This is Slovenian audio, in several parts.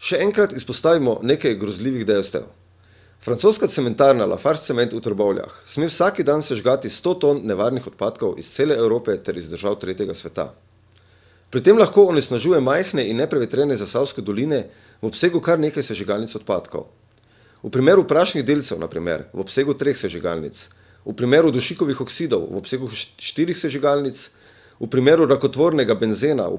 Še enkrat izpostavimo nekaj grozljivih dejstev. Francoska cementarna Lafarge Cement v Trbovljah sme vsak dan sežgati 100 ton nevarnih odpadkov iz cele Evrope ter iz držav tretjega sveta. Pri tem lahko onesnažuje majhne in neprevetrene Zasavske doline v obsegu kar nekaj sežigalnic odpadkov. V primeru prašnih delcev, na primer, v obsegu 3 sežigalnic, v primeru dušikovih oksidov v obsegu 4 sežigalnic, v primeru rakotvornega benzena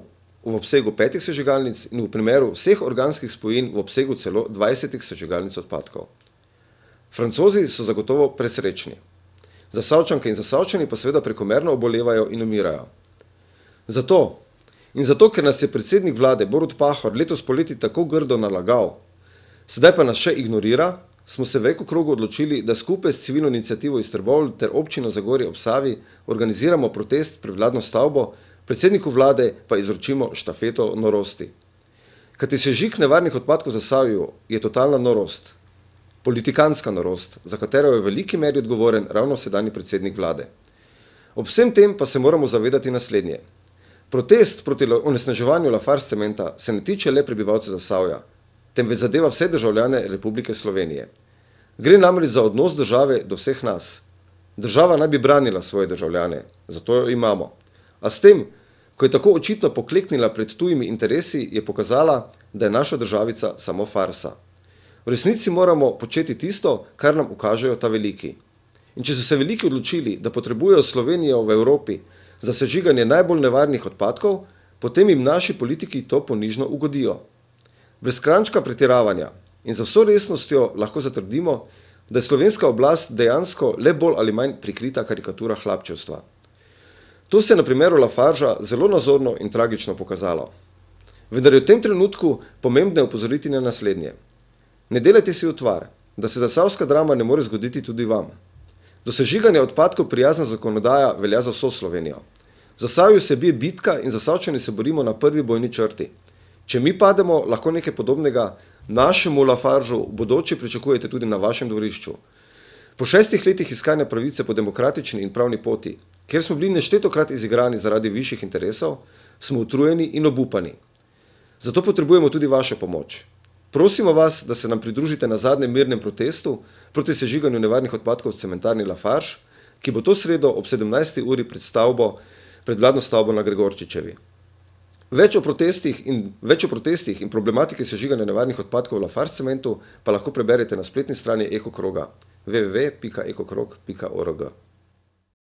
v obsegu 5 sežigalnic in v primeru vseh organskih spojin v obsegu celo 20 sežigalnic odpadkov. Francozi so zagotovo presrečni. Zasavčanke in Zasavčani pa seveda prekomerno obolevajo in umirajo. Zato, ker nas je predsednik vlade Borut Pahor letos poleti tako grdo nalagal, sedaj pa nas še ignorira, smo se v Eko krogu odločili, da skupaj s civilno iniciativo iz Trbovlj ter občino Zagorje ob Savi organiziramo protest pred vladno stavbo, predsedniku vlade pa izročimo štafeto norosti. Kajti sežig nevarnih odpadkov v Zasavju je totalna norost. Politikanska norost, za katero je v veliki meri odgovoren ravno sedanji predsednik vlade. Ob vsem tem pa se moramo zavedati naslednje. Protest proti onesnaževanju Lafarge Cementa se ne tiče le prebivalcev Zasavja, temveč zadeva vse državljane Republike Slovenije. Gre namreč za odnos države do vseh nas. Država naj bi branila svoje državljane, zato jo imamo. A s tem, ko je tako očitno pokleknila pred tujimi interesi, je pokazala, da je naša državica samo farsa. V resnici moramo početi tisto, kar nam ukažejo ta veliki. In če so se veliki odločili, da potrebujejo Slovenijo v Evropi za sežiganje najbolj nevarnih odpadkov, potem jim naši politiki to ponižno ugodijo. Brez krančka pretiravanja in za vso resnostjo lahko zatrdimo, da je slovenska oblast dejansko le bolj ali manj prikrita karikatura hlapčevstva. To se je na primeru Lafargea zelo nazorno in tragično pokazalo. Vendar je v tem trenutku pomembno opozoriti na naslednje. Ne delajte si utvar, da se zasavska drama ne more zgoditi tudi vam. Do sežiganja odpadkov prijazna zakonodaja velja za vso Slovenijo. V Zasavju se bije bitka in Zasavčani se borimo na prvi bojni črti. Če mi pademo, lahko nekaj podobnega našemu Lafargeu v bodoče pričakujete tudi na vašem dvorišču. Po 6 letih iskanja pravice po demokratični in pravni poti, kjer smo bili neštetokrat izigrani zaradi višjih interesov, smo utrujeni in obupani. Zato potrebujemo tudi vašo pomoč. Prosimo vas, da se nam pridružite na zadnjem mirnem protestu proti sežiganju nevarnih odpadkov v cementarni Lafarge, ki bo to sredo ob 17. uri pred vladno stavbo na Gregorčičevi. Več o protestih in problematiki sežiganja nevarnih odpadkov v Lafarge cementu pa lahko preberete na spletni strani Eko kroga www.ekokrog.org.